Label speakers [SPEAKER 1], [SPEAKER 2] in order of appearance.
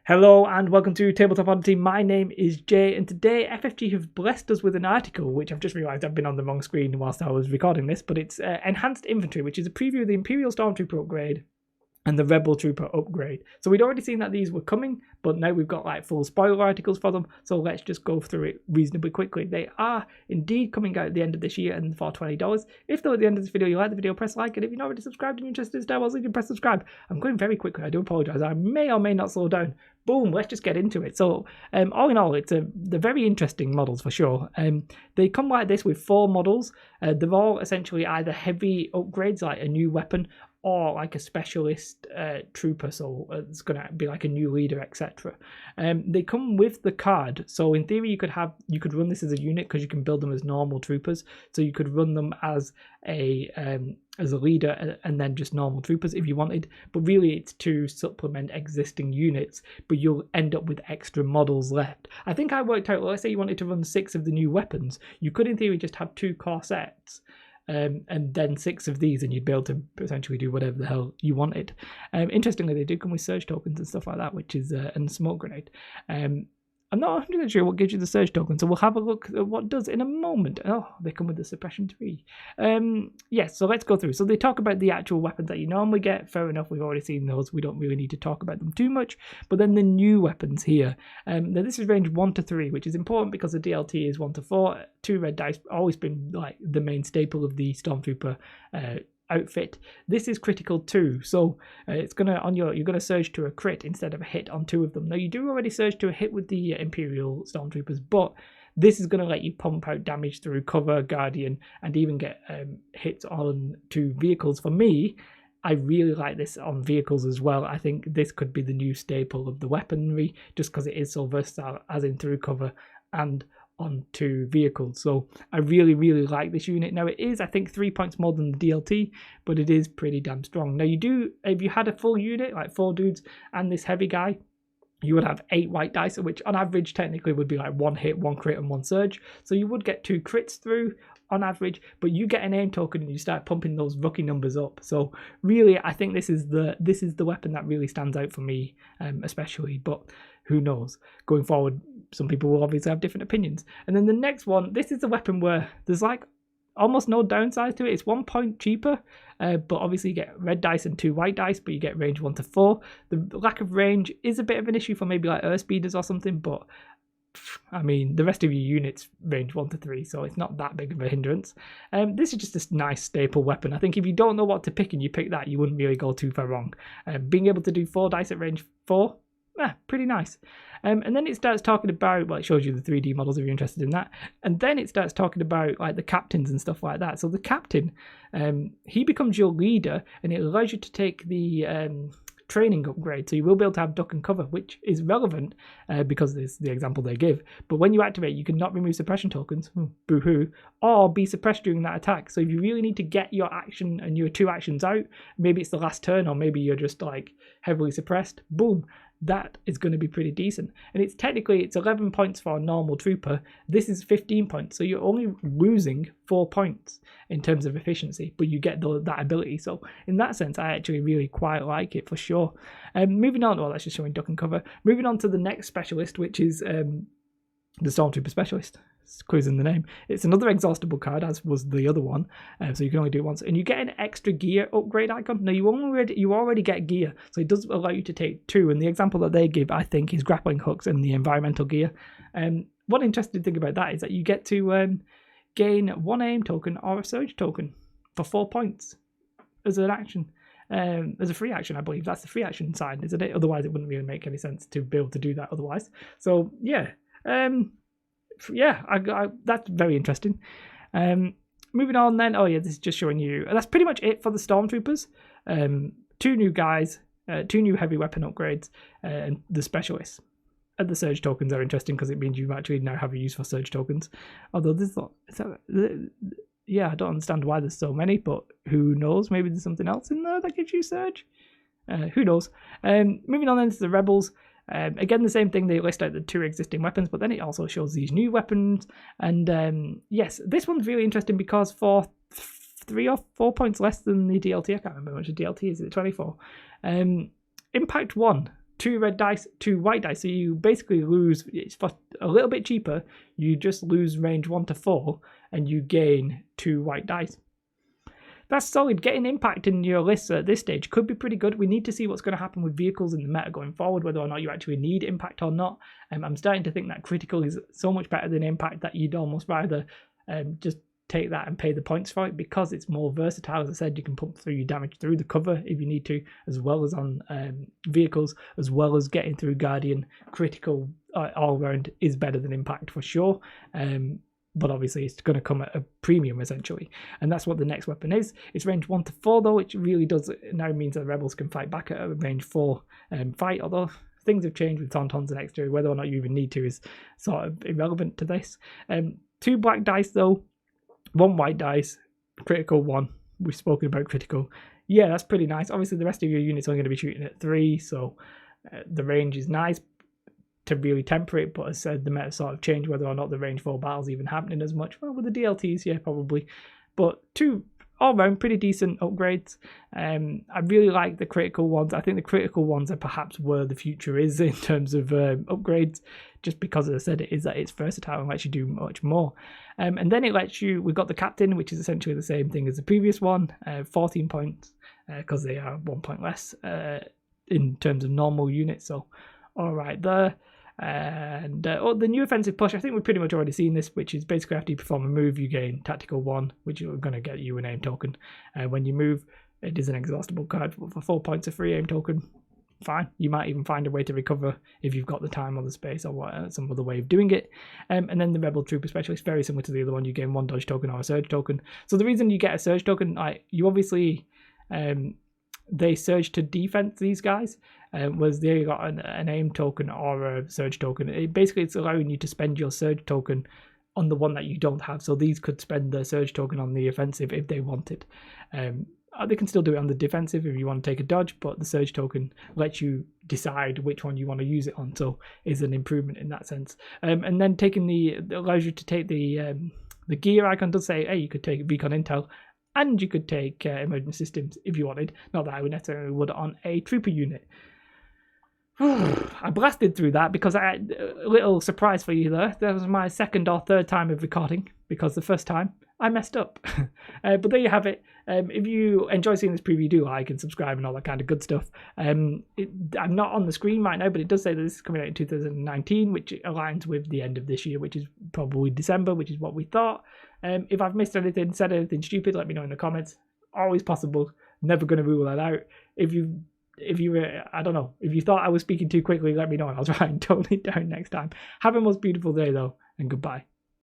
[SPEAKER 1] Hello and welcome to Tabletop Oddity. My name is Jay, and today FFG have blessed us with an article which I've just realised I've been on the wrong screen whilst I was recording this, but it's Enhanced Infantry, which is a preview of the Imperial Stormtrooper upgrade and the Rebel Trooper upgrade. So we'd already seen that these were coming, but now we've got like full spoiler articles for them, so let's just go through it reasonably quickly. They are indeed coming out at the end of this year and for $20. If though at the end of this video you like the video, press like, and if you're not already subscribed and you're interested in Star Wars, you can press subscribe. I'm going very quickly, I do apologise, I may or may not slow down. Boom, let's just get into it. So all in all, they're very interesting models for sure. They come like this with 4 models. They're all essentially either heavy upgrades like a new weapon or like a specialist trooper, so it's going to be like a new leader, etc. They come with the card, so in theory you could run this as a unit because you can build them as normal troopers, so you could run them as a leader and then just normal troopers if you wanted, but really it's to supplement existing units, but you'll end up with extra models left. I think I worked out, let's say you wanted to run 6 of the new weapons, you could in theory just have 2 core sets. And then 6 of these, and you'd be able to essentially do whatever the hell you wanted. Interestingly, they do come with surge tokens and stuff like that, which is and smoke grenade. I'm not 100% sure what gives you the surge token, so we'll have a look at what does in a moment. Oh, they come with the suppression 3. Yes, so let's go through. So they talk about the actual weapons that you normally get. Fair enough, we've already seen those. We don't really need to talk about them too much. But then the new weapons here. Now this is range 1 to 3, which is important because the DLT is 1 to 4. 2 red dice, always been like the main staple of the Stormtrooper outfit. This is critical 2, so it's gonna you're gonna surge to a crit instead of a hit on 2 of them. Now you do already surge to a hit with the Imperial Stormtroopers, but this is going to let you pump out damage through cover, guardian, and even get hits on 2 vehicles. For me, I really like this on vehicles as well. I think this could be the new staple of the weaponry, just because it is so versatile, as in through cover and onto vehicles. So I really like this unit. Now it is, I think, 3 points more than the DLT, but it is pretty damn strong. Now you do, if you had a full unit like 4 dudes and this heavy guy, you would have 8 white dice, which on average technically would be like 1 hit, 1 crit, and 1 surge. So you would get 2 crits through on average, but you get an aim token and you start pumping those rookie numbers up. So really, I think this is the weapon that really stands out for me, especially. But who knows? Going forward, some people will obviously have different opinions. And then the next one, this is the weapon where there's like almost no downside to it. It's 1 point cheaper, but obviously you get red dice and 2 white dice, but you get range 1 to 4. The lack of range is a bit of an issue for maybe like Earth Speeders or something, but I mean, the rest of your units range 1 to 3, so it's not that big of a hindrance. This is just a nice staple weapon. I think if you don't know what to pick and you pick that, you wouldn't really go too far wrong. Being able to do 4 dice at range 4, pretty nice. And then it starts talking about, well, it shows you the 3D models if you're interested in that. And then it starts talking about like the captains and stuff like that. So the captain, he becomes your leader, and it allows you to take the training upgrade, so you will be able to have duck and cover, which is relevant because it's the example they give. But when you activate, you cannot remove suppression tokens, boo-hoo, or be suppressed during that attack. So if you really need to get your action and your 2 actions out, maybe it's the last turn, or maybe you're just like heavily suppressed, boom, that is going to be pretty decent. And it's 11 points for a normal trooper. This is 15 points, so you're only losing 4 points in terms of efficiency, but you get that ability. So in that sense, I actually really quite like it for sure. Moving on, well, that's just showing duck and cover. Moving on to the next specialist, which is the Stormtrooper Specialist. It's quiz in the name. It's another exhaustible card, as was the other one, so you can only do it once, and you get an extra gear upgrade icon. Now you already get gear, so it does allow you to take 2, and the example that they give, I think, is grappling hooks and the environmental gear. One interesting thing about that is that you get to gain 1 aim token or a surge token for 4 points as an action. As a free action, I believe that's the free action side, isn't it? Otherwise it wouldn't really make any sense to be able to do that otherwise. So yeah, that's very interesting. Moving on then, this is just showing you, that's pretty much it for the Stormtroopers. 2 new guys, 2 new heavy weapon upgrades, and the specialists. And the surge tokens are interesting because it means you actually now have a use for surge tokens. Although I don't understand why there's so many, but who knows? Maybe there's something else in there that gives you surge. Who knows? Moving on then to the rebels. Again, the same thing, they list out the 2 existing weapons, but then it also shows these new weapons. And yes, this one's really interesting because for 3 or 4 points less than the DLT, I can't remember how much the DLT is, 24. Impact 1. 2 red dice, 2 white dice. So you basically lose, it's for a little bit cheaper, you just lose range 1 to 4 and you gain 2 white dice. That's solid. Getting impact in your lists at this stage could be pretty good. We need to see what's going to happen with vehicles in the meta going forward, whether or not you actually need impact or not. I'm starting to think that critical is so much better than impact that you'd almost rather just take that and pay the points for it, because it's more versatile. As I said, you can pump through your damage through the cover if you need to, as well as on vehicles, as well as getting through Guardian. Critical all round is better than impact for sure. But obviously it's going to come at a premium essentially, and that's what the next weapon is. It's range 1 to 4 though, which really does now means that rebels can fight back at a range 4 fight, although things have changed with Tauntauns and extra. Whether or not you even need to is sort of irrelevant to this. 2 black dice though, 1 white dice, critical 1. We've spoken about critical. Yeah, that's pretty nice. Obviously the rest of your units are going to be shooting at 3, so the range is nice to really temper it, but as I said, the meta sort of changed whether or not the range 4 battles even happening as much. Well, with the DLTs, yeah, probably. But 2 all round pretty decent upgrades. I really like the critical ones. I think the critical ones are perhaps where the future is in terms of upgrades, just because, as I said, it is that it's versatile and lets you do much more. And then it lets you, we've got the captain, which is essentially the same thing as the previous one, 14 points, because they are 1 point less in terms of normal units. So, all right there. And the new offensive push, I think we've pretty much already seen this, which is basically after you perform a move, you gain tactical 1, which is going to get you an aim token. When you move, it is an exhaustible card for 4 points of free aim token. Fine. You might even find a way to recover if you've got the time or the space or some other way of doing it. And then the Rebel Trooper Specialist, very similar to the other one, you gain 1 dodge token or a surge token. So the reason you get a surge token, you obviously... they surge to defense, these guys, was they got an aim token or a surge token. It's allowing you to spend your surge token on the one that you don't have. So these could spend their surge token on the offensive if they wanted. They can still do it on the defensive if you want to take a dodge, but the surge token lets you decide which one you want to use it on. So is an improvement in that sense. And then allows you to take the gear icon. Does say, hey, you could take Recon Intel, and you could take emergent systems if you wanted. Not that I would necessarily would on a trooper unit. I blasted through that because I had a little surprise for you there. That was my 2nd or 3rd time of recording, because the first time I messed up. But there you have it. If you enjoy seeing this preview, do like and subscribe and all that kind of good stuff. I'm not on the screen right now, but it does say that this is coming out in 2019, which aligns with the end of this year, which is probably December, which is what we thought. If I've missed anything, said anything stupid, let me know in the comments. Always possible. Never going to rule that out. If you I don't know, if you thought I was speaking too quickly, let me know and I'll try and tone it down next time. Have a most beautiful day though, and goodbye.